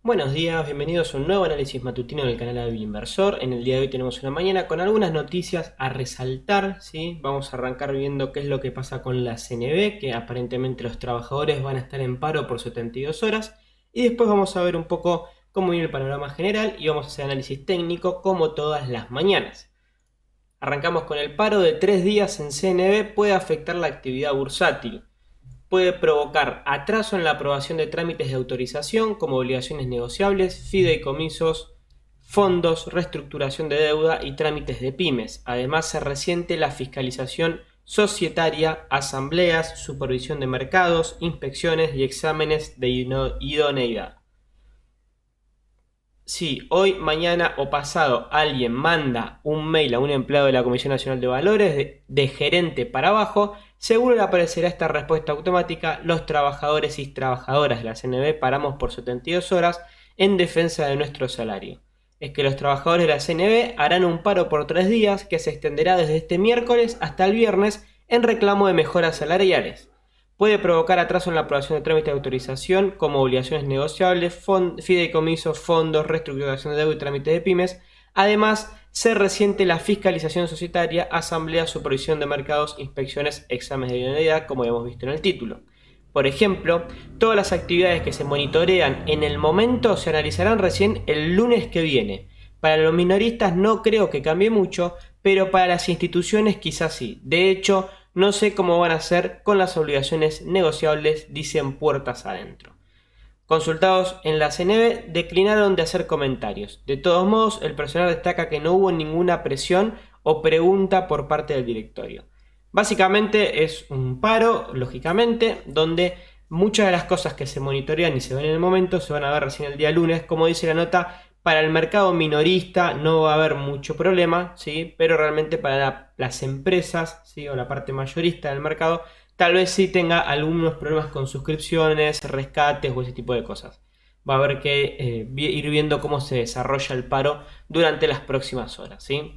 Buenos días, bienvenidos a un nuevo análisis matutino del canal Hábil Inversor. En el día de hoy tenemos una mañana con algunas noticias a resaltar, ¿sí? Vamos a arrancar viendo qué es lo que pasa con la CNB, que aparentemente los trabajadores van a estar en paro por 72 horas. Y después vamos a ver un poco cómo viene el panorama general y vamos a hacer análisis técnico como todas las mañanas. Arrancamos con el paro de 3 días en CNB puede afectar la actividad bursátil. Puede provocar atraso en la aprobación de trámites de autorización como obligaciones negociables, fideicomisos, fondos, reestructuración de deuda y trámites de pymes. Además, se resiente la fiscalización societaria, asambleas, supervisión de mercados, inspecciones y exámenes de idoneidad. Si hoy, mañana o pasado alguien manda un mail a un empleado de la Comisión Nacional de Valores de gerente para abajo, seguro le aparecerá esta respuesta automática: los trabajadores y trabajadoras de la CNB paramos por 72 horas en defensa de nuestro salario. Es que los trabajadores de la CNB harán un paro por 3 días que se extenderá desde este miércoles hasta el viernes en reclamo de mejoras salariales. Puede provocar atraso en la aprobación de trámites de autorización como obligaciones negociables, fideicomisos, fondos, reestructuración de deuda y trámites de pymes. Además, se resiente la fiscalización societaria, asamblea, supervisión de mercados, inspecciones, exámenes de idoneidad, como hemos visto en el título. Por ejemplo, todas las actividades que se monitorean en el momento se analizarán recién el lunes que viene. Para los minoristas no creo que cambie mucho, pero para las instituciones quizás sí. De hecho, no sé cómo van a hacer con las obligaciones negociables, dicen puertas adentro. Consultados en la CNB, declinaron de hacer comentarios. De todos modos, el personal destaca que no hubo ninguna presión o pregunta por parte del directorio. Básicamente es un paro, lógicamente, donde muchas de las cosas que se monitorean y se ven en el momento se van a ver recién el día lunes. Como dice la nota, para el mercado minorista no va a haber mucho problema, ¿sí? Pero realmente para las empresas, ¿sí? O la parte mayorista del mercado, tal vez sí tenga algunos problemas con suscripciones, rescates o ese tipo de cosas. Va a haber que ir viendo cómo se desarrolla el paro durante las próximas horas, ¿sí?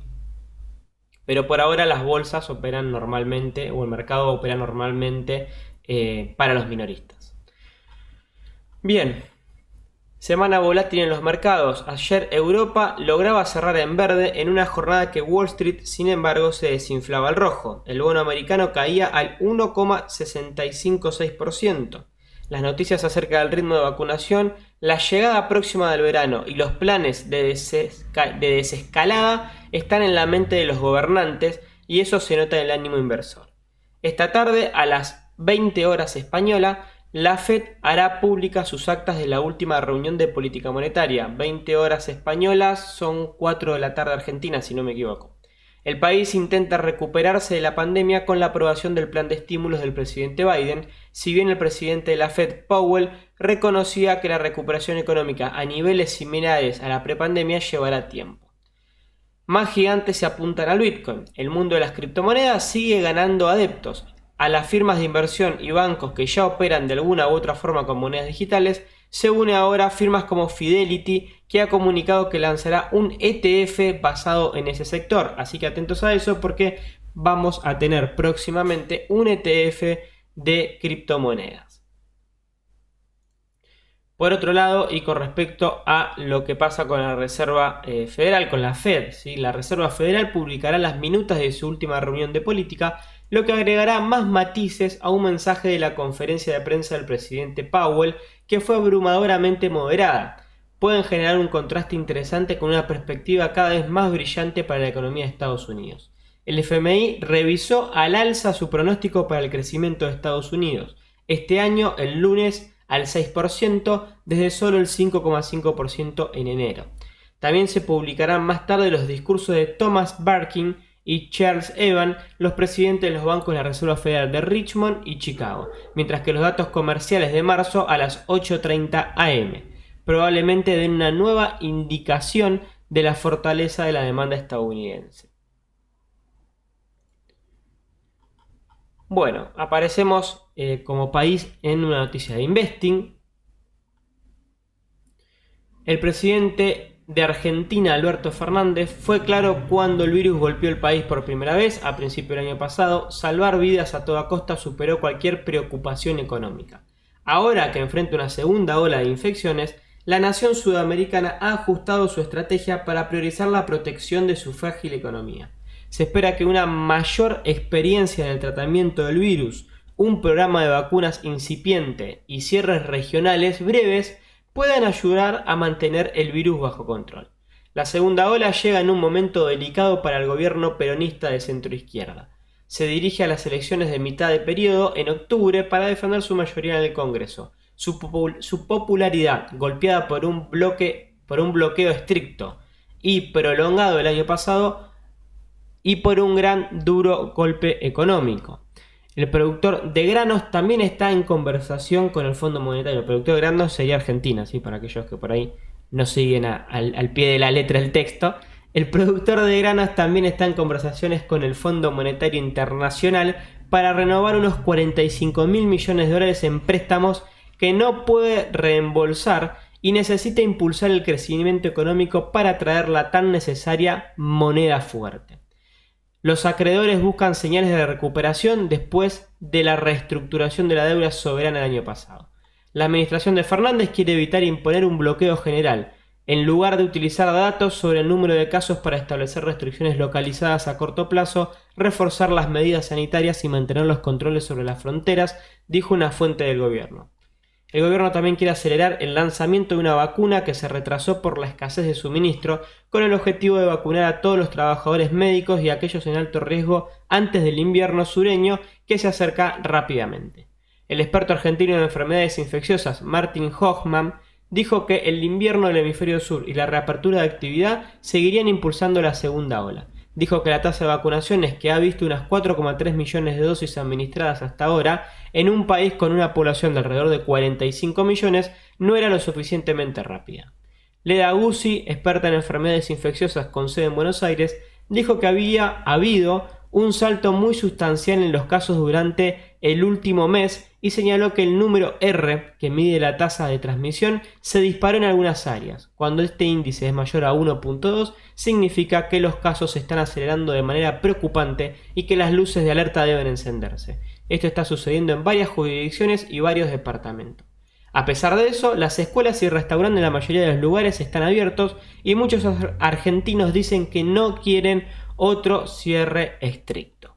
Pero por ahora las bolsas operan normalmente, o el mercado opera normalmente para los minoristas. Bien. Semana volátil en los mercados. Ayer Europa lograba cerrar en verde en una jornada que Wall Street, sin embargo, se desinflaba al rojo. El bono americano caía al 1,656%. Las noticias acerca del ritmo de vacunación, la llegada próxima del verano y los planes de desescalada están en la mente de los gobernantes y eso se nota en el ánimo inversor. Esta tarde, a las 20 horas española, la Fed hará públicas sus actas de la última reunión de política monetaria. 20 horas españolas, son 4 de la tarde argentina, si no me equivoco. El país intenta recuperarse de la pandemia con la aprobación del plan de estímulos del presidente Biden, si bien el presidente de la Fed, Powell, reconocía que la recuperación económica a niveles similares a la prepandemia llevará tiempo. Más gigantes se apuntan al Bitcoin. El mundo de las criptomonedas sigue ganando adeptos. A las firmas de inversión y bancos que ya operan de alguna u otra forma con monedas digitales, se une ahora firmas como Fidelity, que ha comunicado que lanzará un ETF basado en ese sector. Así que atentos a eso porque vamos a tener próximamente un ETF de criptomonedas. Por otro lado, y con respecto a lo que pasa con la Reserva Federal, con la Fed, ¿sí? La Reserva Federal publicará las minutas de su última reunión de política, lo que agregará más matices a un mensaje de la conferencia de prensa del presidente Powell, que fue abrumadoramente moderada. Pueden generar un contraste interesante con una perspectiva cada vez más brillante para la economía de Estados Unidos. El FMI revisó al alza su pronóstico para el crecimiento de Estados Unidos. Este año, el lunes, al 6%, desde solo el 5,5% en enero. También se publicarán más tarde los discursos de Thomas Barkin y Charles Evans, los presidentes de los bancos de la Reserva Federal de Richmond y Chicago, mientras que los datos comerciales de marzo a las 8:30 am probablemente den una nueva indicación de la fortaleza de la demanda estadounidense. Bueno, aparecemos como país en una noticia de Investing. El presidente de Argentina, Alberto Fernández, fue claro cuando el virus golpeó el país por primera vez, a principio del año pasado: salvar vidas a toda costa superó cualquier preocupación económica. Ahora que enfrenta una segunda ola de infecciones, la nación sudamericana ha ajustado su estrategia para priorizar la protección de su frágil economía. Se espera que una mayor experiencia en el tratamiento del virus, un programa de vacunas incipiente y cierres regionales breves puedan ayudar a mantener el virus bajo control. La segunda ola llega en un momento delicado para el gobierno peronista de centroizquierda. Se dirige a las elecciones de mitad de periodo en octubre para defender su mayoría en el Congreso. Su popularidad, golpeada por un bloqueo estricto y prolongado el año pasado, y por un duro golpe económico. El productor de granos también está en conversación con el Fondo Monetario. El productor de granos sería Argentina, ¿sí? Para aquellos que por ahí no siguen al pie de la letra el texto. El productor de granos también está en conversaciones con el Fondo Monetario Internacional para renovar unos 45.000 millones de dólares en préstamos que no puede reembolsar y necesita impulsar el crecimiento económico para traer la tan necesaria moneda fuerte. Los acreedores buscan señales de recuperación después de la reestructuración de la deuda soberana el año pasado. La administración de Fernández quiere evitar imponer un bloqueo general, en lugar de utilizar datos sobre el número de casos para establecer restricciones localizadas a corto plazo, reforzar las medidas sanitarias y mantener los controles sobre las fronteras, dijo una fuente del gobierno. El gobierno también quiere acelerar el lanzamiento de una vacuna que se retrasó por la escasez de suministro, con el objetivo de vacunar a todos los trabajadores médicos y a aquellos en alto riesgo antes del invierno sureño que se acerca rápidamente. El experto argentino en enfermedades infecciosas, Martin Hochman, dijo que el invierno del hemisferio sur y la reapertura de actividad seguirían impulsando la segunda ola. Dijo que la tasa de vacunaciones, que ha visto unas 4,3 millones de dosis administradas hasta ahora, en un país con una población de alrededor de 45 millones, no era lo suficientemente rápida. Leda Guzzi, experta en enfermedades infecciosas con sede en Buenos Aires, dijo que había habido un salto muy sustancial en los casos durante el último mes y señaló que el número R, que mide la tasa de transmisión, se disparó en algunas áreas. Cuando este índice es mayor a 1.2, significa que los casos se están acelerando de manera preocupante y que las luces de alerta deben encenderse. Esto está sucediendo en varias jurisdicciones y varios departamentos. A pesar de eso, las escuelas y restaurantes en la mayoría de los lugares están abiertos y muchos argentinos dicen que no quieren otro cierre estricto.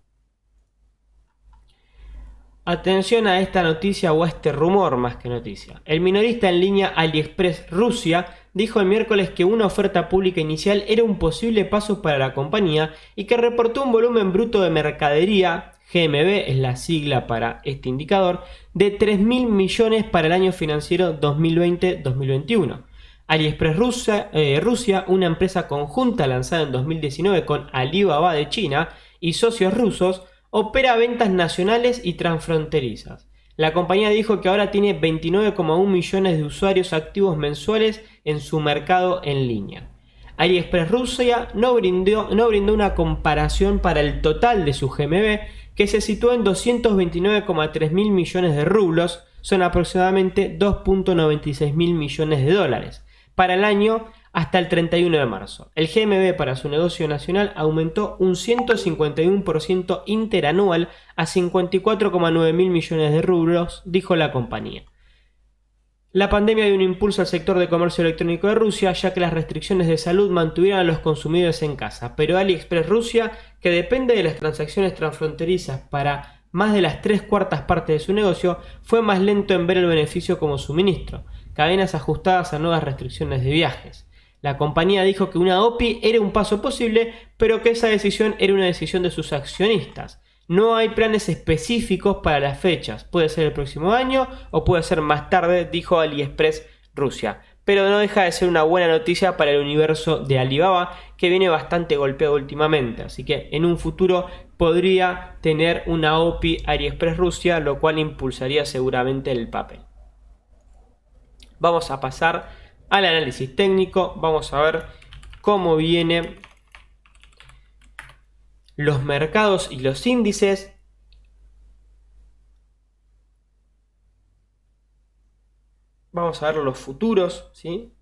Atención a esta noticia o a este rumor más que noticia. El minorista en línea AliExpress Rusia dijo el miércoles que una oferta pública inicial era un posible paso para la compañía y que reportó un volumen bruto de mercadería, GMV es la sigla para este indicador, de 3.000 millones para el año financiero 2020-2021. AliExpress Rusia, una empresa conjunta lanzada en 2019 con Alibaba de China y socios rusos, opera ventas nacionales y transfronterizas. La compañía dijo que ahora tiene 29,1 millones de usuarios activos mensuales en su mercado en línea. AliExpress Rusia no brindó una comparación para el total de su GMV, que se situó en 229,3 mil millones de rublos, son aproximadamente 2.96 mil millones de dólares, para el año hasta el 31 de marzo. El GMV para su negocio nacional aumentó un 151% interanual a 54,9 mil millones de rublos, dijo la compañía. La pandemia dio un impulso al sector de comercio electrónico de Rusia, ya que las restricciones de salud mantuvieron a los consumidores en casa, pero AliExpress Rusia, que depende de las transacciones transfronterizas para más de las 3/4 partes de su negocio, fue más lento en ver el beneficio como suministro, cadenas ajustadas a nuevas restricciones de viajes. La compañía dijo que una OPI era un paso posible, pero que esa decisión era una decisión de sus accionistas. No hay planes específicos para las fechas, puede ser el próximo año o puede ser más tarde, dijo AliExpress Rusia. Pero no deja de ser una buena noticia para el universo de Alibaba, que viene bastante golpeado últimamente, así que en un futuro podría tener una OPI AliExpress Rusia, lo cual impulsaría seguramente el papel. Vamos a pasar al análisis técnico, vamos a ver cómo vienen los mercados y los índices. Vamos a ver los futuros, ¿sí?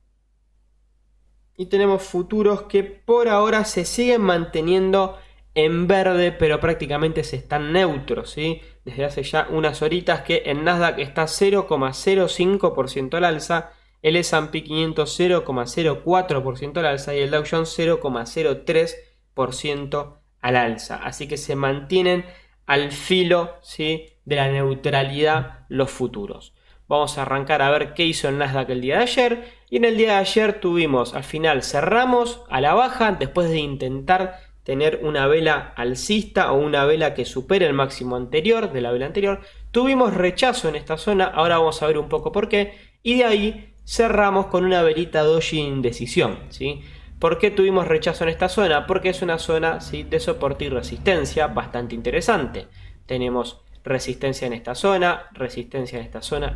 Y tenemos futuros que por ahora se siguen manteniendo en verde, pero prácticamente se están neutros, ¿sí? Desde hace ya unas horitas que el Nasdaq está 0,05% al alza, el S&P 500 0,04% al alza y el Dow Jones 0,03% al alza. Así que se mantienen al filo, ¿sí?, de la neutralidad los futuros. Vamos a arrancar a ver qué hizo el Nasdaq el día de ayer. Y en el día de ayer tuvimos, al final cerramos a la baja después de intentar tener una vela alcista o una vela que supere el máximo anterior de la vela anterior. Tuvimos rechazo en esta zona, ahora vamos a ver un poco por qué. Y de ahí cerramos con una velita doji indecisión, ¿sí? ¿Por qué tuvimos rechazo en esta zona? Porque es una zona, ¿sí?, de soporte y resistencia bastante interesante. Tenemos resistencia en esta zona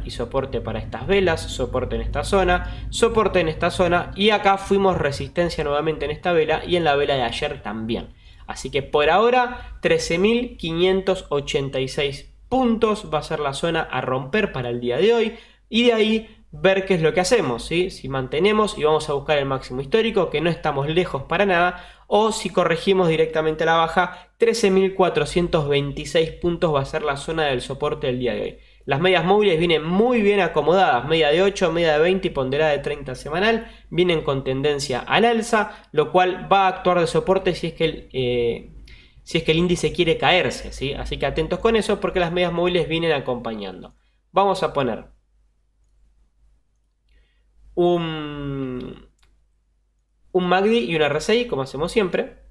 y soporte para estas velas, soporte en esta zona, soporte en esta zona y acá fuimos resistencia nuevamente en esta vela y en la vela de ayer también. Así que por ahora 13.586 puntos va a ser la zona a romper para el día de hoy y de ahí ver qué es lo que hacemos, ¿sí? Si mantenemos y vamos a buscar el máximo histórico, que no estamos lejos para nada, o si corregimos directamente a la baja, 13.426 puntos va a ser la zona del soporte del día de hoy. Las medias móviles vienen muy bien acomodadas, media de 8, media de 20 y ponderada de 30 semanal, vienen con tendencia al alza, lo cual va a actuar de soporte si es que el índice quiere caerse, ¿sí? Así que atentos con eso porque las medias móviles vienen acompañando. Vamos a poner un MACD y un RSI, como hacemos siempre.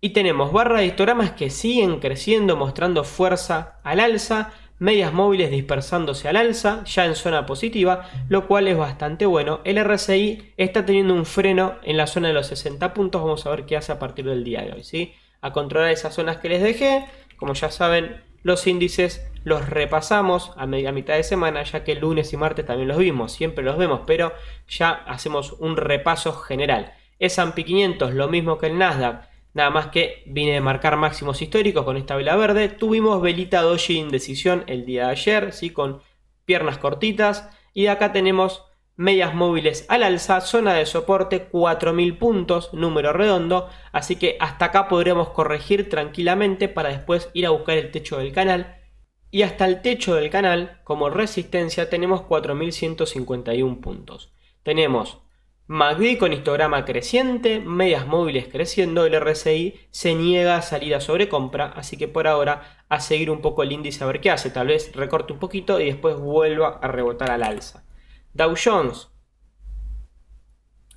Y tenemos barras de histogramas que siguen creciendo, mostrando fuerza al alza, medias móviles dispersándose al alza, ya en zona positiva, lo cual es bastante bueno. El RSI está teniendo un freno en la zona de los 60 puntos, vamos a ver qué hace a partir del día de hoy, ¿sí? A controlar esas zonas que les dejé, como ya saben, los índices los repasamos a mitad de semana, ya que lunes y martes también los vimos, siempre los vemos, pero ya hacemos un repaso general. S&P 500, lo mismo que el Nasdaq, nada más que viene de marcar máximos históricos con esta vela verde. Tuvimos velita doji indecisión el día de ayer, ¿sí?, con piernas cortitas. Y de acá tenemos medias móviles al alza, zona de soporte 4.000 puntos, número redondo. Así que hasta acá podremos corregir tranquilamente para después ir a buscar el techo del canal. Y hasta el techo del canal, como resistencia, tenemos 4.151 puntos. Tenemos MACD con histograma creciente, medias móviles creciendo, el RSI se niega a salir a sobrecompra, así que por ahora a seguir un poco el índice a ver qué hace, tal vez recorte un poquito y después vuelva a rebotar al alza. Dow Jones,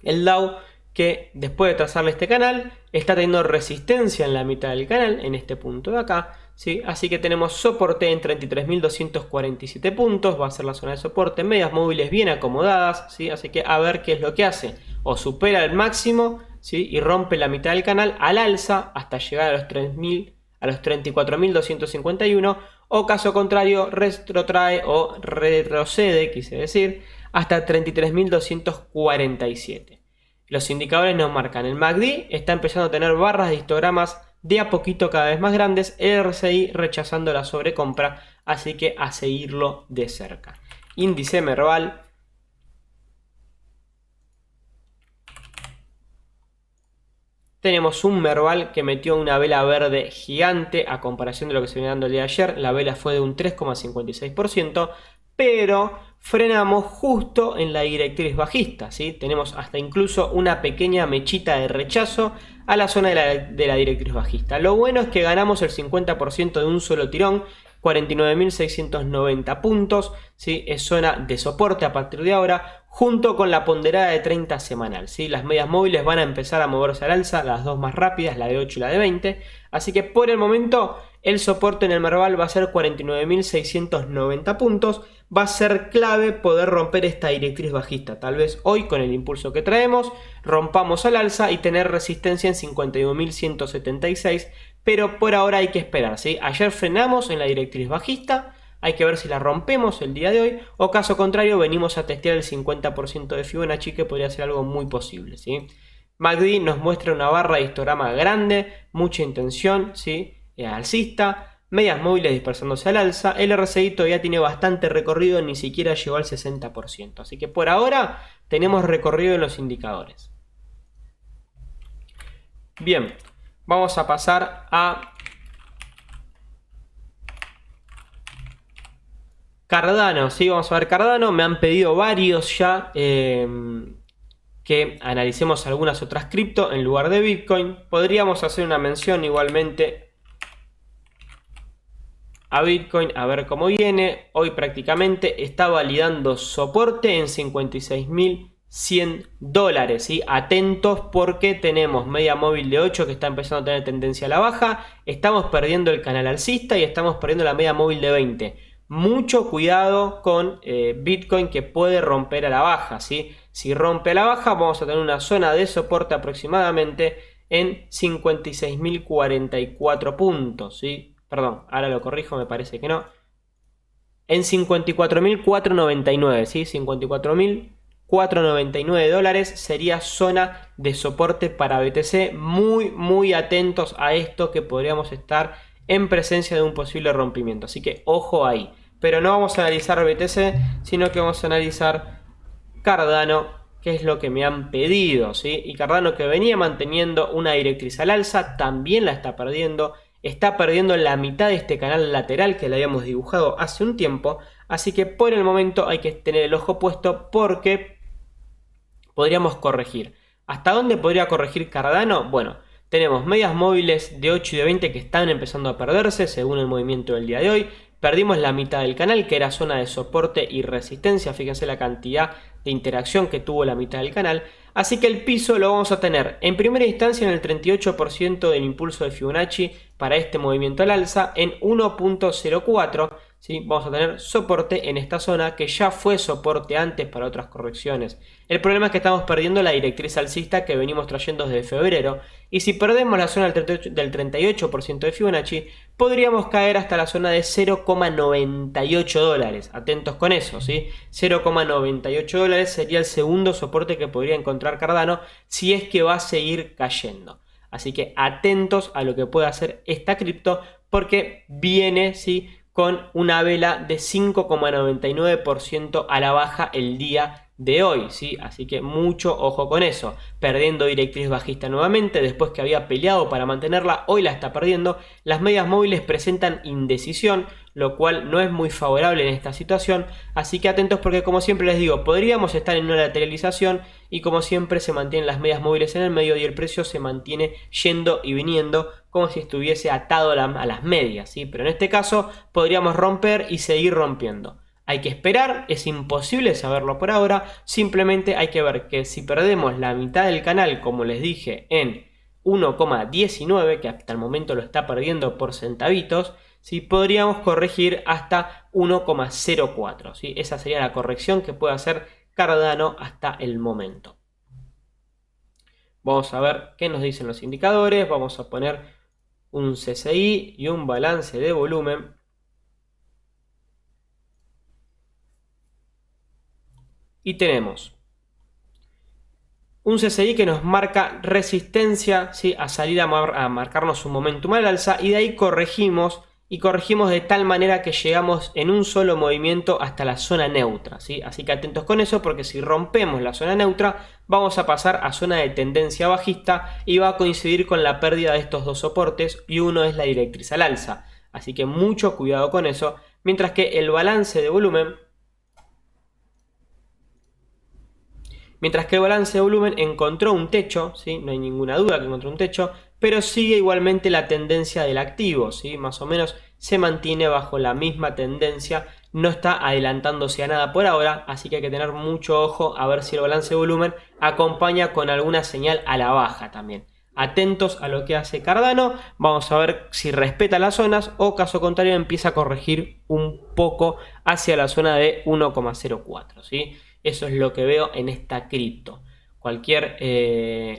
el Dow que después de trazarle este canal está teniendo resistencia en la mitad del canal, en este punto de acá, ¿sí? Así que tenemos soporte en 33.247 puntos, va a ser la zona de soporte, medias móviles bien acomodadas, ¿sí? Así que a ver qué es lo que hace, o supera el máximo, ¿sí?, y rompe la mitad del canal al alza hasta llegar a los 34.251, o caso contrario retrotrae o retrocede, quise decir, hasta 33.247. Los indicadores nos marcan, el MACD está empezando a tener barras de histogramas de a poquito cada vez más grandes, el RSI rechazando la sobrecompra, así que a seguirlo de cerca. Índice Merval. Tenemos un Merval que metió una vela verde gigante a comparación de lo que se venía dando el día de ayer. La vela fue de un 3,56%, pero frenamos justo en la directriz bajista, ¿sí? Tenemos hasta incluso una pequeña mechita de rechazo a la zona de la directriz bajista. Lo bueno es que ganamos el 50% de un solo tirón, 49.690 puntos, ¿sí? Es zona de soporte a partir de ahora, junto con la ponderada de 30 semanal, ¿sí? Las medias móviles van a empezar a moverse al alza, las dos más rápidas, la de 8 y la de 20, así que por el momento el soporte en el Merval va a ser 49.690 puntos. Va a ser clave poder romper esta directriz bajista. Tal vez hoy, con el impulso que traemos, rompamos al alza y tener resistencia en 51.176. Pero por ahora hay que esperar, ¿sí? Ayer frenamos en la directriz bajista. Hay que ver si la rompemos el día de hoy. O caso contrario, venimos a testear el 50% de Fibonacci, que podría ser algo muy posible, ¿sí? MACD nos muestra una barra de histograma grande, mucha intención, ¿sí?, alcista, medias móviles dispersándose al alza. El RSI todavía tiene bastante recorrido, ni siquiera llegó al 60%, así que por ahora tenemos recorrido en los indicadores. Bien, vamos a pasar a Cardano, sí, vamos a ver Cardano. Me han pedido varios ya que analicemos algunas otras cripto en lugar de Bitcoin. Podríamos hacer una mención igualmente a Bitcoin, a ver cómo viene. Hoy prácticamente está validando soporte en 56.100 dólares. ¿Sí? Atentos porque tenemos media móvil de 8 que está empezando a tener tendencia a la baja. Estamos perdiendo el canal alcista y estamos perdiendo la media móvil de 20. Mucho cuidado con Bitcoin que puede romper a la baja. ¿Sí? Si rompe a la baja vamos a tener una zona de soporte aproximadamente en 56.044 puntos. ¿Sí? Perdón, ahora lo corrijo, me parece que no. En 54.499, ¿sí? 54.499 dólares sería zona de soporte para BTC. Muy atentos a esto, que podríamos estar en presencia de un posible rompimiento. Así que ojo ahí. Pero no vamos a analizar BTC, sino que vamos a analizar Cardano, que es lo que me han pedido, ¿sí? Y Cardano, que venía manteniendo una directriz al alza, también la está perdiendo. Está perdiendo la mitad de este canal lateral que le habíamos dibujado hace un tiempo. Así que por el momento hay que tener el ojo puesto porque podríamos corregir. ¿Hasta dónde podría corregir Cardano? Bueno, tenemos medias móviles de 8 y de 20 que están empezando a perderse según el movimiento del día de hoy. Perdimos la mitad del canal, que era zona de soporte y resistencia. Fíjense la cantidad de interacción que tuvo la mitad del canal. Así que el piso lo vamos a tener en primera instancia en el 38% del impulso de Fibonacci para este movimiento al alza en 1.04. ¿Sí? Vamos a tener soporte en esta zona que ya fue soporte antes para otras correcciones. El problema es que estamos perdiendo la directriz alcista que venimos trayendo desde febrero, y si perdemos la zona del 38% de Fibonacci podríamos caer hasta la zona de 0,98 dólares. Atentos con eso, ¿sí? 0,98 dólares sería el segundo soporte que podría encontrar Cardano si es que va a seguir cayendo. Así que atentos a lo que puede hacer esta cripto, porque viene, ¿sí?, con una vela de 5,99% a la baja el día de hoy, ¿sí? Así que mucho ojo con eso. Perdiendo directriz bajista nuevamente, después que había peleado para mantenerla, hoy la está perdiendo. Las medias móviles presentan indecisión, lo cual no es muy favorable en esta situación. Así que atentos porque, como siempre les digo, podríamos estar en una lateralización y como siempre se mantienen las medias móviles en el medio y el precio se mantiene yendo y viniendo como si estuviese atado a las medias, ¿sí? Pero en este caso podríamos romper y seguir rompiendo. Hay que esperar, es imposible saberlo por ahora, simplemente hay que ver que si perdemos la mitad del canal, como les dije, en 1,19, que hasta el momento lo está perdiendo por centavitos, ¿sí?, podríamos corregir hasta 1,04, ¿sí? Esa sería la corrección que puede hacer Cardano hasta el momento. Vamos a ver qué nos dicen los indicadores, vamos a poner un CCI y un balance de volumen. Y tenemos un CCI que nos marca resistencia, ¿sí?, a salir a marcarnos un momentum al alza, y de ahí corregimos de tal manera que llegamos en un solo movimiento hasta la zona neutra, ¿sí? Así que atentos con eso, porque si rompemos la zona neutra vamos a pasar a zona de tendencia bajista y va a coincidir con la pérdida de estos dos soportes, y uno es la directriz al alza. Así que mucho cuidado con eso, mientras que el balance de volumen encontró un techo, ¿sí? No hay ninguna duda que encontró un techo, pero sigue igualmente la tendencia del activo, ¿sí? Más o menos se mantiene bajo la misma tendencia, no está adelantándose a nada por ahora, así que hay que tener mucho ojo a ver si el balance de volumen acompaña con alguna señal a la baja también. Atentos a lo que hace Cardano, vamos a ver si respeta las zonas o caso contrario empieza a corregir un poco hacia la zona de 1,04, ¿sí? Eso es lo que veo en esta cripto. Cualquier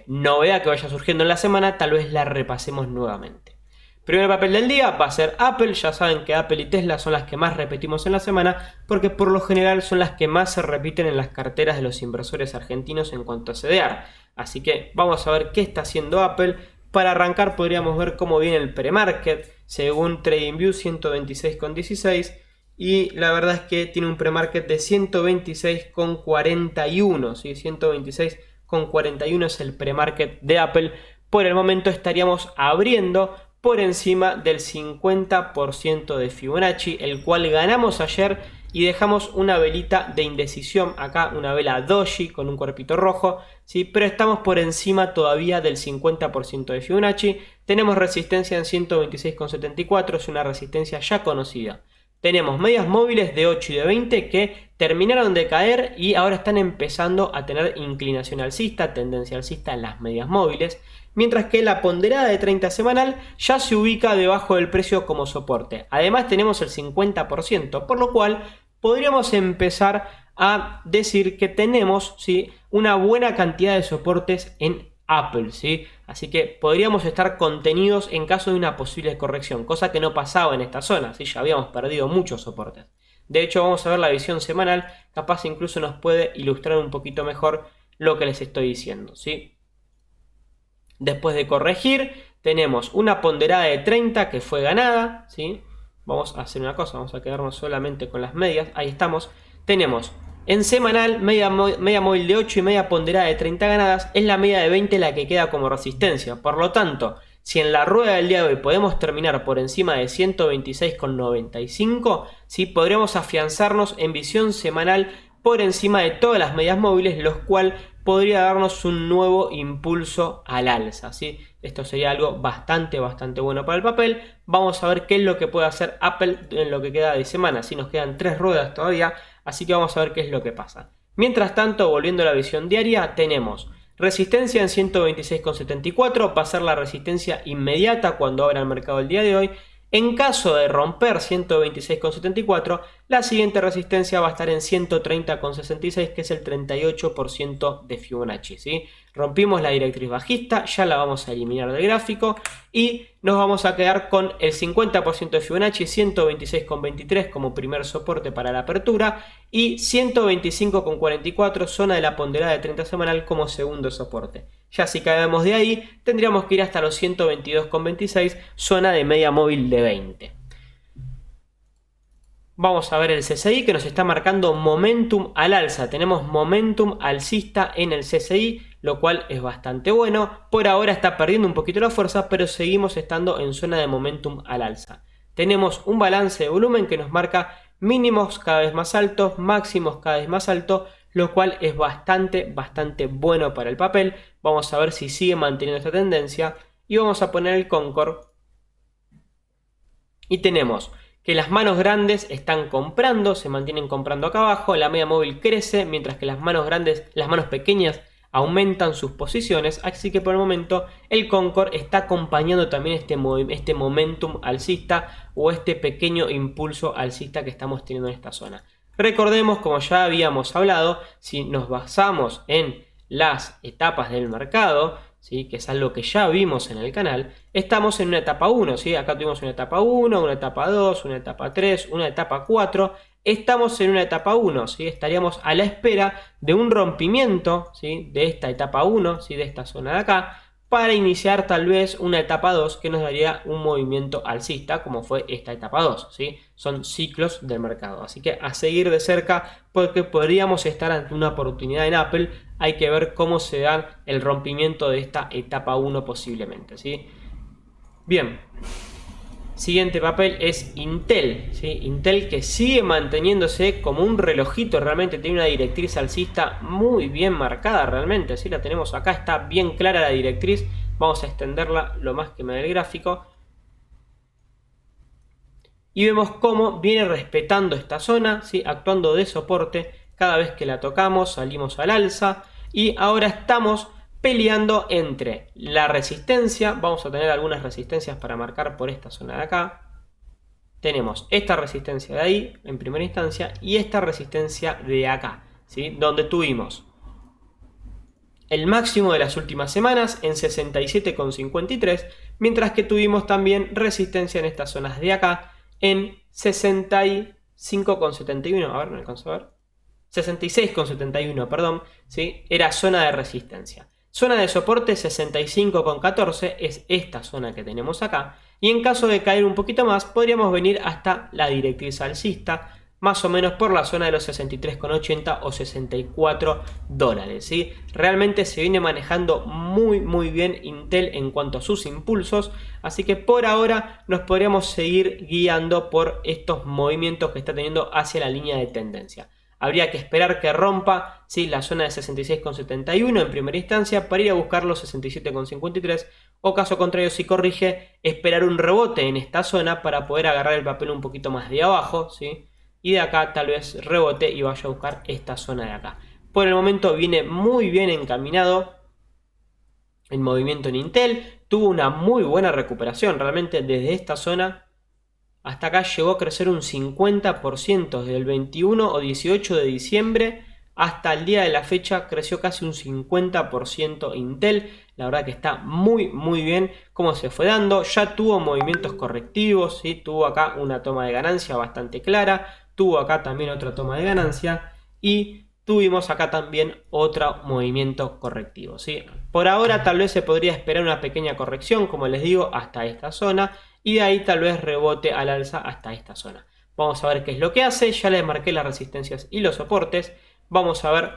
novedad que vaya surgiendo en la semana, tal vez la repasemos nuevamente. Primer papel del día va a ser Apple. Ya saben que Apple y Tesla son las que más repetimos en la semana, porque por lo general son las que más se repiten en las carteras de los inversores argentinos en cuanto a CDR. Así que vamos a ver qué está haciendo Apple. Para arrancar podríamos ver cómo viene el premarket. Según TradingView, 126,16. Y la verdad es que tiene un premarket de 126,41, ¿sí? 126,41 es el premarket de Apple. Por el momento estaríamos abriendo por encima del 50% de Fibonacci, el cual ganamos ayer y dejamos una velita de indecisión acá, una vela doji con un cuerpito rojo, ¿sí? Pero estamos por encima todavía del 50% de Fibonacci. Tenemos resistencia en 126,74, es una resistencia ya conocida. Tenemos medias móviles de 8 y de 20 que terminaron de caer y ahora están empezando a tener inclinación alcista, tendencia alcista en las medias móviles, mientras que la ponderada de 30 semanal ya se ubica debajo del precio como soporte. Además tenemos el 50%, por lo cual podríamos empezar a decir que tenemos, ¿sí?, una buena cantidad de soportes en Apple, ¿sí? Así que podríamos estar contenidos en caso de una posible corrección, cosa que no pasaba en esta zona, ¿sí? Ya habíamos perdido muchos soportes. De hecho, vamos a ver la visión semanal, capaz incluso nos puede ilustrar un poquito mejor lo que les estoy diciendo, ¿sí? Después de corregir, tenemos una ponderada de 30 que fue ganada, ¿sí? Vamos a hacer una cosa, vamos a quedarnos solamente con las medias, ahí estamos. Tenemos en semanal media móvil de 8 y media ponderada de 30 ganadas, es la media de 20 la que queda como resistencia. Por lo tanto, si en la rueda del día de hoy podemos terminar por encima de 126,95, ¿sí?, podremos afianzarnos en visión semanal por encima de todas las medias móviles, lo cual podría darnos un nuevo impulso al alza, ¿sí? Esto sería algo bastante bueno para el papel. Vamos a ver qué es lo que puede hacer Apple en lo que queda de semana. Si nos quedan 3 ruedas todavía, así que vamos a ver qué es lo que pasa. Mientras tanto, volviendo a la visión diaria, tenemos resistencia en 126,74, va a ser la resistencia inmediata cuando abra el mercado el día de hoy. En caso de romper 126,74, la siguiente resistencia va a estar en 130,66, que es el 38% de Fibonacci, ¿sí? Rompimos la directriz bajista, ya la vamos a eliminar del gráfico y nos vamos a quedar con el 50% de Fibonacci, 126,23 como primer soporte para la apertura y 125,44 zona de la ponderada de 30 semanal como segundo soporte. Ya si caemos de ahí, tendríamos que ir hasta los 122,26, zona de media móvil de 20. Vamos a ver el CCI que nos está marcando momentum al alza. Tenemos momentum alcista en el CCI, lo cual es bastante bueno. Por ahora está perdiendo un poquito la fuerza, pero seguimos estando en zona de momentum al alza. Tenemos un balance de volumen que nos marca mínimos cada vez más altos, máximos cada vez más altos, lo cual es bastante bueno para el papel. Vamos a ver si sigue manteniendo esta tendencia y vamos a poner el Concord y tenemos que las manos grandes están comprando, se mantienen comprando acá abajo, la media móvil crece mientras que las manos pequeñas aumentan sus posiciones, así que por el momento el Concord está acompañando también este momentum alcista o este pequeño impulso alcista que estamos teniendo en esta zona. Recordemos, como ya habíamos hablado, si nos basamos en las etapas del mercado, ¿sí?, que es algo que ya vimos en el canal, estamos en una etapa 1, ¿sí? Acá tuvimos una etapa 1, una etapa 2, una etapa 3, una etapa 4, estamos en una etapa 1, ¿sí? Estaríamos a la espera de un rompimiento, ¿sí?, de esta etapa 1, ¿sí?, de esta zona de acá, para iniciar tal vez una etapa 2 que nos daría un movimiento alcista como fue esta etapa 2, ¿sí? Son ciclos del mercado, así que a seguir de cerca porque podríamos estar ante una oportunidad en Apple. Hay que ver cómo se da el rompimiento de esta etapa 1 posiblemente, ¿sí? Bien, siguiente papel es Intel, ¿sí? Intel que sigue manteniéndose como un relojito, realmente tiene una directriz alcista muy bien marcada realmente, ¿sí? La tenemos acá, está bien clara la directriz, vamos a extenderla lo más que me dé el gráfico. Y vemos cómo viene respetando esta zona, ¿sí?, actuando de soporte, cada vez que la tocamos salimos al alza y ahora estamos peleando entre la resistencia. Vamos a tener algunas resistencias para marcar por esta zona de acá. Tenemos esta resistencia de ahí en primera instancia y esta resistencia de acá, ¿sí?, donde tuvimos el máximo de las últimas semanas en 67,53, mientras que tuvimos también resistencia en estas zonas de acá en 65,71, a ver, no alcanzo a ver, 66,71, perdón, ¿sí?, era zona de resistencia. Zona de soporte 65,14 es esta zona que tenemos acá. Y en caso de caer un poquito más, podríamos venir hasta la directriz alcista más o menos por la zona de los 63,80 o 64 dólares, ¿sí? Realmente se viene manejando muy bien Intel en cuanto a sus impulsos, así que por ahora nos podríamos seguir guiando por estos movimientos que está teniendo hacia la línea de tendencia. Habría que esperar que rompa, ¿sí?, la zona de 66,71 en primera instancia para ir a buscar los 67,53, o caso contrario, si corrige, esperar un rebote en esta zona para poder agarrar el papel un poquito más de abajo, ¿sí?, y de acá tal vez rebote y vaya a buscar esta zona de acá. Por el momento viene muy bien encaminado el movimiento en Intel, tuvo una muy buena recuperación realmente desde esta zona hasta acá, llegó a crecer un 50% desde el 21 o 18 de diciembre hasta el día de la fecha, creció casi un 50% Intel. La verdad que está muy bien cómo se fue dando. Ya tuvo movimientos correctivos, ¿sí? Tuvo acá una toma de ganancia bastante clara, tuvo acá también otra toma de ganancia y tuvimos acá también otro movimiento correctivo, ¿sí? Por ahora tal vez se podría esperar una pequeña corrección, como les digo, hasta esta zona, y de ahí tal vez rebote al alza hasta esta zona. Vamos a ver qué es lo que hace. Ya les marqué las resistencias y los soportes. Vamos a ver,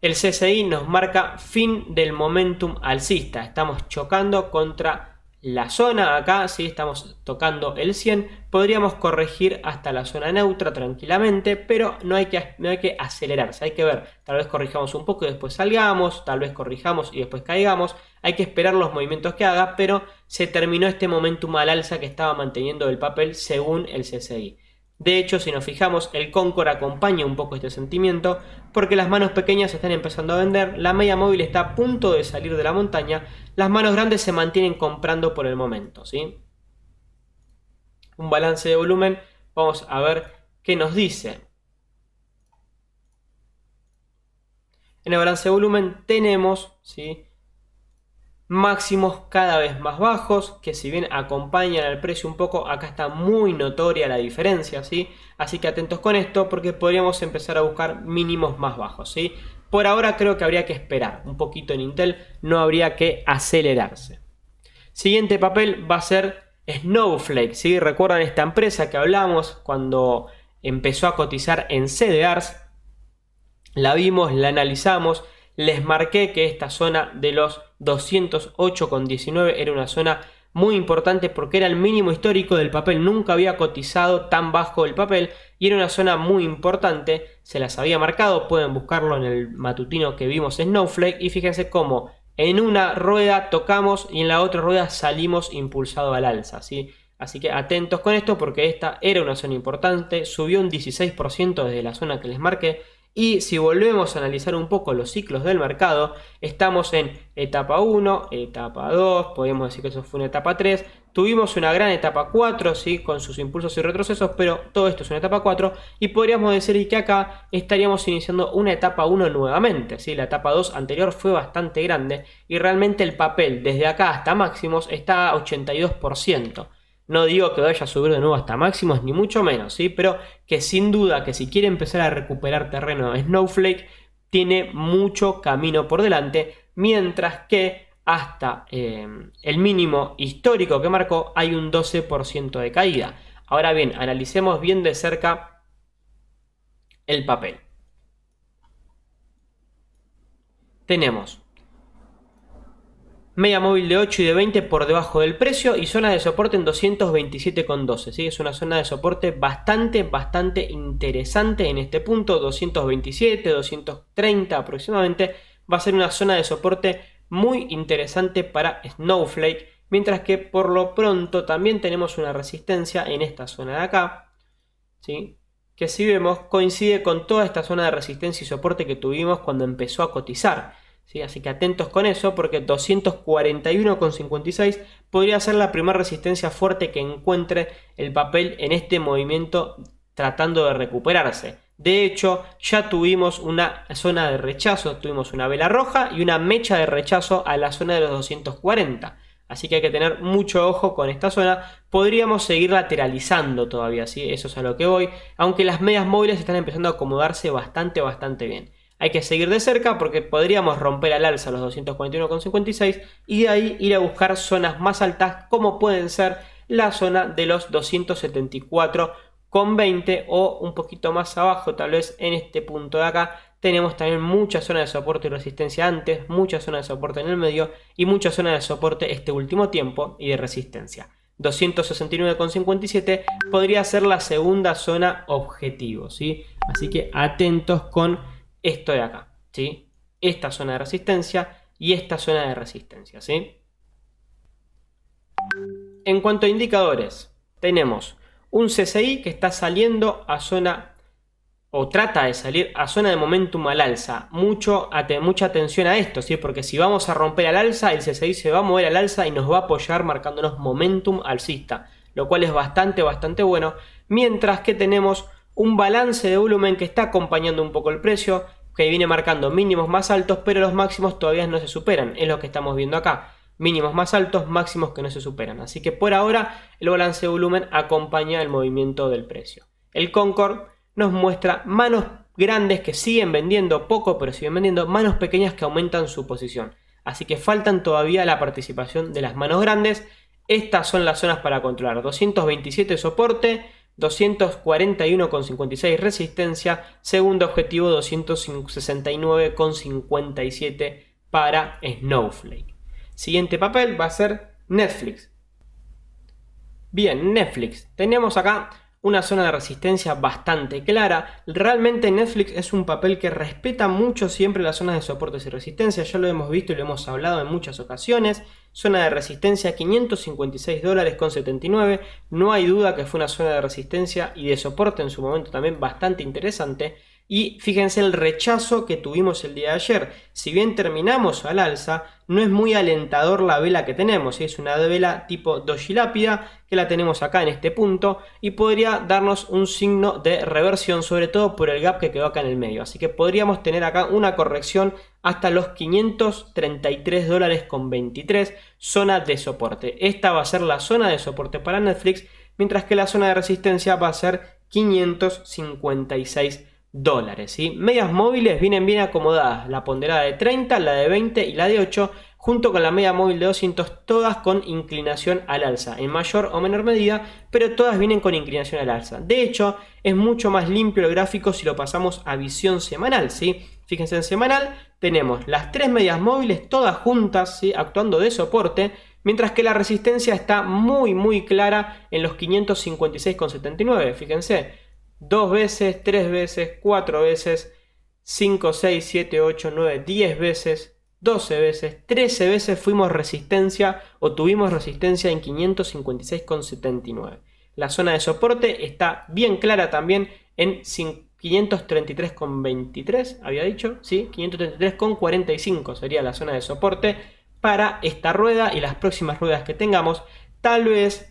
el CSI nos marca fin del momentum alcista. Estamos chocando contra la zona acá, ¿sí? Estamos tocando el 100. Podríamos corregir hasta la zona neutra tranquilamente, pero no hay que acelerarse. Hay que ver, tal vez corrijamos un poco y después salgamos, tal vez corrijamos y después caigamos. Hay que esperar los movimientos que haga, pero se terminó este momentum al alza que estaba manteniendo el papel según el CSI. De hecho, si nos fijamos, el Concord acompaña un poco este sentimiento porque las manos pequeñas están empezando a vender, la media móvil está a punto de salir de la montaña, las manos grandes se mantienen comprando por el momento, ¿sí? Un balance de volumen, vamos a ver qué nos dice. En el balance de volumen tenemos, ¿sí?, máximos cada vez más bajos, que si bien acompañan al precio un poco, acá está muy notoria la diferencia, ¿sí? Así que atentos con esto porque podríamos empezar a buscar mínimos más bajos, ¿sí? Por ahora creo que habría que esperar un poquito en Intel, no habría que acelerarse. Siguiente papel va a ser Snowflake, ¿sí? ¿Recuerdan esta empresa que hablamos cuando empezó a cotizar en CDRs? La vimos, la analizamos. Les marqué que esta zona de los 208,19 era una zona muy importante porque era el mínimo histórico del papel. Nunca había cotizado tan bajo el papel y era una zona muy importante. Se las había marcado, pueden buscarlo en el matutino que vimos en Snowflake. Y fíjense cómo en una rueda tocamos y en la otra rueda salimos impulsado al alza, ¿sí? Así que atentos con esto porque esta era una zona importante. Subió un 16% desde la zona que les marqué. Y si volvemos a analizar un poco los ciclos del mercado, estamos en etapa 1, etapa 2, podemos decir que eso fue una etapa 3, tuvimos una gran etapa 4, ¿sí?, con sus impulsos y retrocesos, pero todo esto es una etapa 4 y podríamos decir que acá estaríamos iniciando una etapa 1 nuevamente, ¿sí? La etapa 2 anterior fue bastante grande y realmente el papel desde acá hasta máximos está a 82%. No digo que vaya a subir de nuevo hasta máximos, ni mucho menos, ¿sí? Pero que sin duda que si quiere empezar a recuperar terreno Snowflake, tiene mucho camino por delante, mientras que hasta el mínimo histórico que marcó hay un 12% de caída. Ahora bien, analicemos bien de cerca el papel. Tenemos media móvil de 8 y de 20 por debajo del precio y zona de soporte en 227,12, ¿sí? Es una zona de soporte bastante interesante en este punto, 227, 230 aproximadamente. Va a ser una zona de soporte muy interesante para Snowflake, mientras que por lo pronto también tenemos una resistencia en esta zona de acá, ¿sí?, que si vemos coincide con toda esta zona de resistencia y soporte que tuvimos cuando empezó a cotizar. ¿Sí? Así que atentos con eso porque 241,56 podría ser la primera resistencia fuerte que encuentre el papel en este movimiento tratando de recuperarse. De hecho, ya tuvimos una zona de rechazo, tuvimos una vela roja y una mecha de rechazo a la zona de los 240. Así que hay que tener mucho ojo con esta zona. Podríamos seguir lateralizando todavía, ¿sí? Eso es a lo que voy. Aunque las medias móviles están empezando a acomodarse bastante bien. Hay que seguir de cerca porque podríamos romper al alza los 241,56 y de ahí ir a buscar zonas más altas como pueden ser la zona de los 274,40 con 20 o un poquito más abajo, tal vez en este punto de acá. Tenemos también mucha zona de soporte y resistencia antes, mucha zona de soporte en el medio y mucha zona de soporte este último tiempo y de resistencia. 269,57 podría ser la segunda zona objetivo, ¿sí? Así que atentos con esto de acá, ¿sí? Esta zona de resistencia y esta zona de resistencia, ¿sí? En cuanto a indicadores, tenemos un CCI que está saliendo a zona o trata de salir a zona de momentum al alza. Mucha atención a esto, ¿sí? Porque si vamos a romper al alza, el CCI se va a mover al alza y nos va a apoyar marcándonos momentum alcista, lo cual es bastante bueno. Mientras que tenemos un balance de volumen que está acompañando un poco el precio, que viene marcando mínimos más altos, pero los máximos todavía no se superan. Es lo que estamos viendo acá. Mínimos más altos, máximos que no se superan. Así que por ahora el balance de volumen acompaña el movimiento del precio. El Concord nos muestra manos grandes que siguen vendiendo poco, pero siguen vendiendo, manos pequeñas que aumentan su posición. Así que faltan todavía la participación de las manos grandes. Estas son las zonas para controlar. 227 soporte, 241,56 resistencia, segundo objetivo 269,57 para Snowflake. Siguiente papel va a ser Netflix. Bien, Netflix. Tenemos acá una zona de resistencia bastante clara. Realmente Netflix es un papel que respeta mucho siempre las zonas de soportes y resistencia. Ya lo hemos visto y lo hemos hablado en muchas ocasiones. Zona de resistencia $556,79. No hay duda que fue una zona de resistencia y de soporte en su momento también bastante interesante. Y fíjense el rechazo que tuvimos el día de ayer. Si bien terminamos al alza, no es muy alentador la vela que tenemos. Es una vela tipo doji lápida que la tenemos acá en este punto y podría darnos un signo de reversión, sobre todo por el gap que quedó acá en el medio. Así que podríamos tener acá una corrección hasta los $533,23, zona de soporte. Esta va a ser la zona de soporte para Netflix, mientras que la zona de resistencia va a ser $556. ¿Sí? Medias móviles vienen bien acomodadas, la ponderada de 30, la de 20 y la de 8, junto con la media móvil de 200, todas con inclinación al alza, en mayor o menor medida, pero todas vienen con inclinación al alza. De hecho, es mucho más limpio el gráfico si lo pasamos a visión semanal, ¿sí? Fíjense, en semanal tenemos las tres medias móviles todas juntas, ¿sí? Actuando de soporte, mientras que la resistencia está muy clara en los 556,79, fíjense. 2 veces, 3 veces, 4 veces, 5, 6, 7, 8, 9, 10 veces, 12 veces, 13 veces fuimos resistencia o tuvimos resistencia en 556,79. La zona de soporte está bien clara también en 533,23, había dicho, ¿sí? 533,45 sería la zona de soporte para esta rueda y las próximas ruedas que tengamos. Tal vez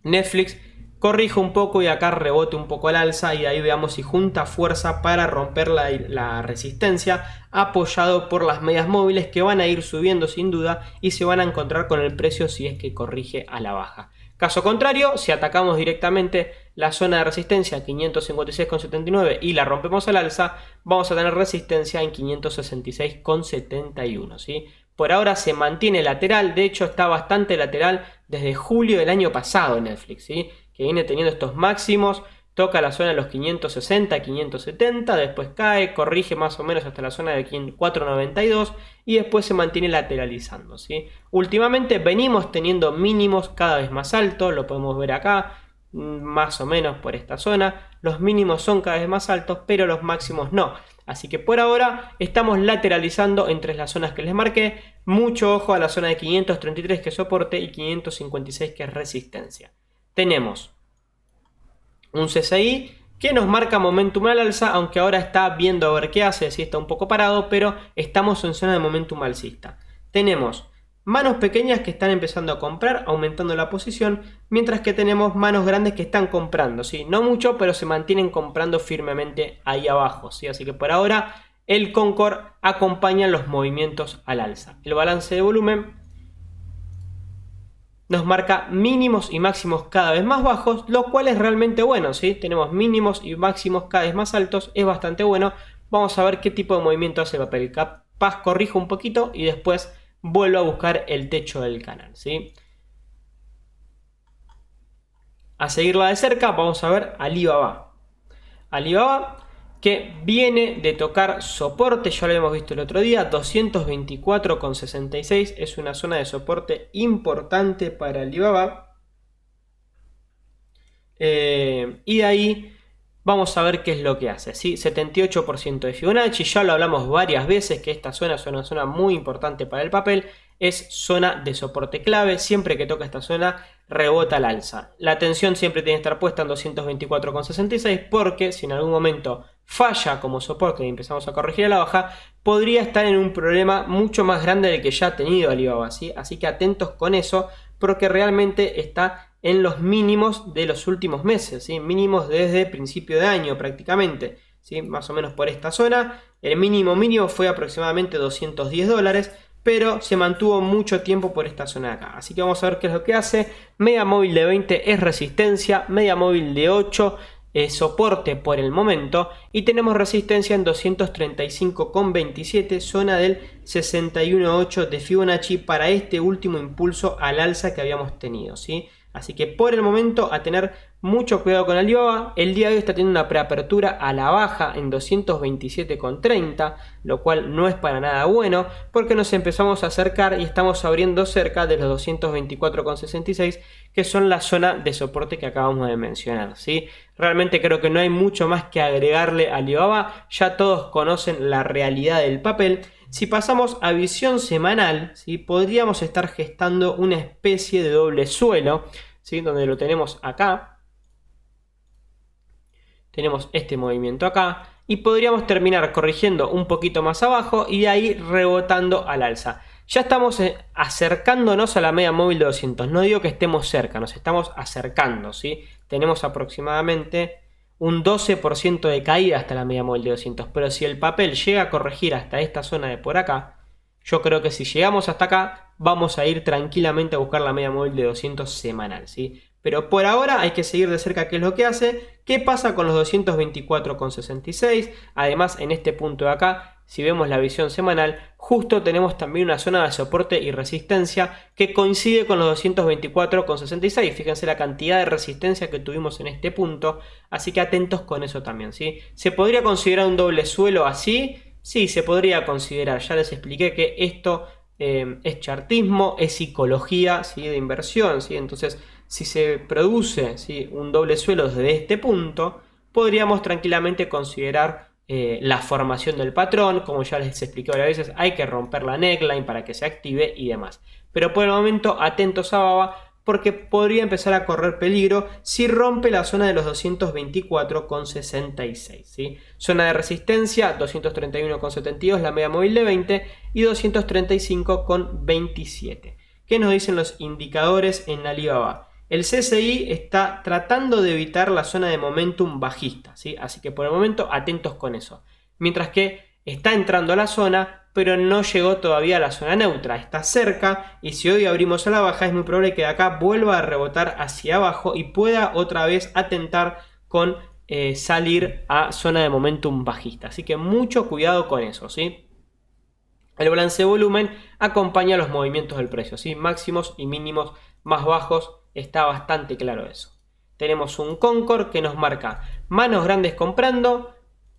Netflix corrija un poco y acá rebote un poco al alza y ahí veamos si junta fuerza para romper la resistencia, apoyado por las medias móviles que van a ir subiendo sin duda y se van a encontrar con el precio si es que corrige a la baja. Caso contrario, si atacamos directamente la zona de resistencia 556,79 y la rompemos al alza, vamos a tener resistencia en 566,71, ¿sí? Por ahora se mantiene lateral, de hecho está bastante lateral desde julio del año pasado en Netflix, ¿sí? Que viene teniendo estos máximos, toca la zona de los 560, 570, después cae, corrige más o menos hasta la zona de 492 y después se mantiene lateralizando, ¿sí? Últimamente venimos teniendo mínimos cada vez más altos, lo podemos ver acá, más o menos por esta zona. Los mínimos son cada vez más altos, pero los máximos no. Así que por ahora estamos lateralizando entre las zonas que les marqué. Mucho ojo a la zona de 533 que es soporte y 556 que es resistencia. Tenemos un CCI que nos marca momentum al alza, aunque ahora está viendo a ver qué hace, si está un poco parado, pero estamos en zona de momentum alcista. Tenemos manos pequeñas que están empezando a comprar, aumentando la posición, mientras que tenemos manos grandes que están comprando, ¿sí? No mucho, pero se mantienen comprando firmemente ahí abajo, ¿sí? Así que por ahora el Concord acompaña los movimientos al alza. El balance de volumen nos marca mínimos y máximos cada vez más bajos, lo cual es realmente bueno, ¿sí? Tenemos mínimos y máximos cada vez más altos, es bastante bueno. Vamos a ver qué tipo de movimiento hace el papel. Capaz corrijo un poquito y después vuelvo a buscar el techo del canal, ¿sí? a seguirla de cerca, vamos a ver Alibaba. Alibaba que viene de tocar soporte, ya lo habíamos visto el otro día, 224,66 es una zona de soporte importante para Alibaba. Y de ahí vamos a ver qué es lo que hace, ¿sí? 78% de Fibonacci, ya lo hablamos varias veces que esta zona es una zona muy importante para el papel, es zona de soporte clave, siempre que toca esta zona rebota al alza. La atención siempre tiene que estar puesta en 224,66 porque si en algún momento falla como soporte y empezamos a corregir a la baja, podría estar en un problema mucho más grande del que ya ha tenido Alibaba, ¿sí? Así que atentos con eso porque realmente está en los mínimos de los últimos meses, ¿sí? Mínimos desde principio de año prácticamente, ¿sí? Más o menos por esta zona. El mínimo fue aproximadamente $210, pero se mantuvo mucho tiempo por esta zona de acá. Así que vamos a ver qué es lo que hace. Media móvil de 20 es resistencia, media móvil de 8 es soporte por el momento y tenemos resistencia en 235,27, zona del 61,8 de Fibonacci para este último impulso al alza que habíamos tenido, ¿sí? Así que por el momento a tener mucho cuidado con Alibaba. El día de hoy está teniendo una preapertura a la baja en 227,30, lo cual no es para nada bueno porque nos empezamos a acercar y estamos abriendo cerca de los 224,66 que son la zona de soporte que acabamos de mencionar, ¿sí? Realmente creo que no hay mucho más que agregarle a Alibaba, ya todos conocen la realidad del papel. Si pasamos a visión semanal, ¿sí? Podríamos estar gestando una especie de doble suelo, ¿sí? Donde lo tenemos acá. Tenemos este movimiento acá. Y podríamos terminar corrigiendo un poquito más abajo y de ahí rebotando al alza. Ya estamos acercándonos a la media móvil de 200. No digo que estemos cerca, nos estamos acercando, ¿sí? Tenemos aproximadamente un 12% de caída hasta la media móvil de 200. Pero si el papel llega a corregir hasta esta zona de por acá, yo creo que si llegamos hasta acá, vamos a ir tranquilamente a buscar la media móvil de 200 semanal, ¿sí? Pero por ahora hay que seguir de cerca qué es lo que hace. ¿Qué pasa con los 224,66? Además, en este punto de acá, si vemos la visión semanal, justo tenemos también una zona de soporte y resistencia que coincide con los 224,66. Fíjense la cantidad de resistencia que tuvimos en este punto. Así que atentos con eso también, ¿sí? ¿Se podría considerar un doble suelo así? Sí, se podría considerar. Ya les expliqué que esto es chartismo, es psicología, ¿sí? De inversión, ¿sí? Entonces, si se produce, ¿sí? Un doble suelo desde este punto, podríamos tranquilamente considerar la formación del patrón. Como ya les expliqué varias veces, hay que romper la neckline para que se active y demás. Pero por el momento, atentos a Baba, porque podría empezar a correr peligro si rompe la zona de los 224,66, ¿sí? Zona de resistencia 231,72, la media móvil de 20 y 235,27. ¿Qué nos dicen los indicadores en Alibaba? El CSI está tratando de evitar la zona de momentum bajista, ¿sí? Así que por el momento atentos con eso. Mientras que está entrando a la zona, pero no llegó todavía a la zona neutra, está cerca y si hoy abrimos a la baja es muy probable que de acá vuelva a rebotar hacia abajo y pueda otra vez atentar con salir a zona de momentum bajista. Así que mucho cuidado con eso, ¿sí? El balance de volumen acompaña los movimientos del precio, ¿sí? Máximos y mínimos más bajos, está bastante claro eso. Tenemos un Concord que nos marca manos grandes comprando,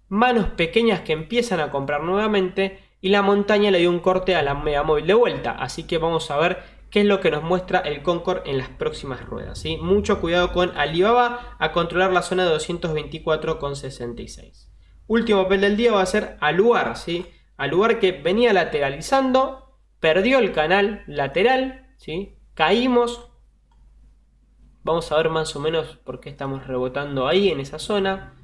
manos pequeñas que empiezan a comprar nuevamente y la montaña le dio un corte a la media móvil de vuelta. Así que vamos a ver qué es lo que nos muestra el Concord en las próximas ruedas, ¿sí? Mucho cuidado con Alibaba a controlar la zona de 224,66. Último papel del día va a ser Aluar, ¿sí? Aluar que venía lateralizando, perdió el canal lateral, ¿sí? Caímos. Vamos a ver más o menos por qué estamos rebotando ahí en esa zona.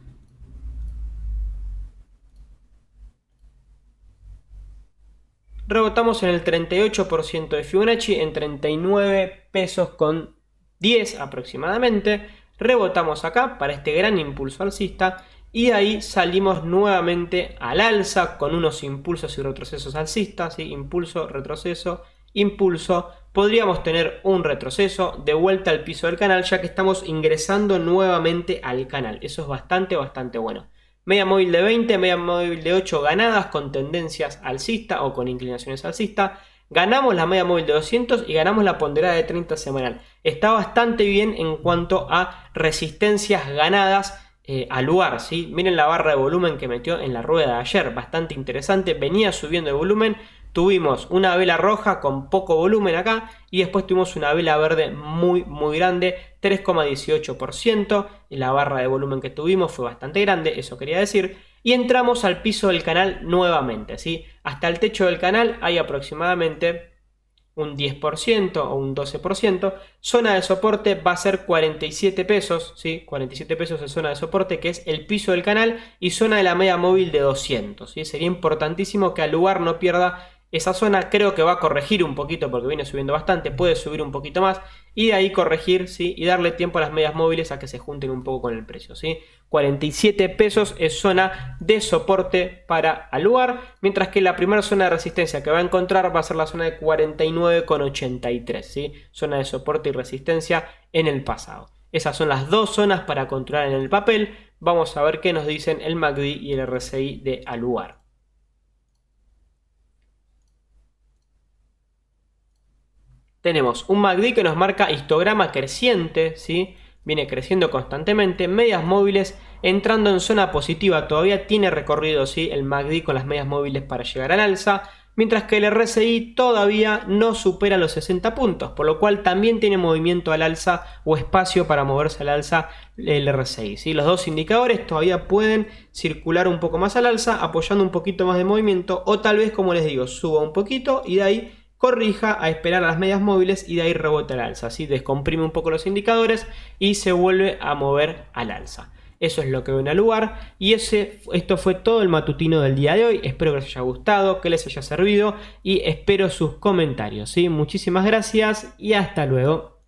Rebotamos en el 38% de Fibonacci, en 39 pesos con 10 aproximadamente. Rebotamos acá para este gran impulso alcista y de ahí salimos nuevamente al alza con unos impulsos y retrocesos alcistas, ¿sí? Impulso, retroceso, impulso. Podríamos tener un retroceso de vuelta al piso del canal ya que estamos ingresando nuevamente al canal. Eso es bastante bueno. Media móvil de 20, media móvil de 8 ganadas con tendencias alcista o con inclinaciones alcista. Ganamos la media móvil de 200 y ganamos la ponderada de 30 semanal. está bastante bien en cuanto a resistencias ganadas al lugar, ¿sí? Miren la barra de volumen que metió en la rueda de ayer, bastante interesante, venía subiendo de volumen, tuvimos una vela roja con poco volumen acá y después tuvimos una vela verde muy grande, 3,18%, la barra de volumen que tuvimos fue bastante grande, eso quería decir, y entramos al piso del canal nuevamente, ¿sí? Hasta el techo del canal hay aproximadamente un 10% o un 12%. Zona de soporte va a ser 47 pesos, ¿sí? 47 pesos es zona de soporte, que es el piso del canal, y zona de la media móvil de 200, ¿sí? Sería importantísimo que al lugar no pierda esa zona. Creo que va a corregir un poquito porque viene subiendo bastante, puede subir un poquito más y de ahí corregir, ¿sí? Y darle tiempo a las medias móviles a que se junten un poco con el precio, ¿sí? 47 pesos es zona de soporte para al lugar, mientras que la primera zona de resistencia que va a encontrar va a ser la zona de 49,83, ¿sí? Zona de soporte y resistencia en el pasado. Esas son las dos zonas para controlar en el papel. Vamos a ver qué nos dicen el MACD y el RSI de al lugar. Tenemos un MACD que nos marca histograma creciente, ¿sí? Viene creciendo constantemente, medias móviles entrando en zona positiva, todavía tiene recorrido, ¿sí? El MACD con las medias móviles para llegar al alza, mientras que el RSI todavía no supera los 60 puntos, por lo cual también tiene movimiento al alza o espacio para moverse al alza el RSI, ¿sí? Los dos indicadores todavía pueden circular un poco más al alza, apoyando un poquito más de movimiento, o tal vez, como les digo, suba un poquito y de ahí corrija a esperar a las medias móviles y de ahí rebota al alza, ¿sí? Descomprime un poco los indicadores y se vuelve a mover al alza. Eso es lo que ven al lugar y esto fue todo el matutino del día de hoy. Espero que les haya gustado, que les haya servido y espero sus comentarios, ¿sí? Muchísimas gracias y hasta luego.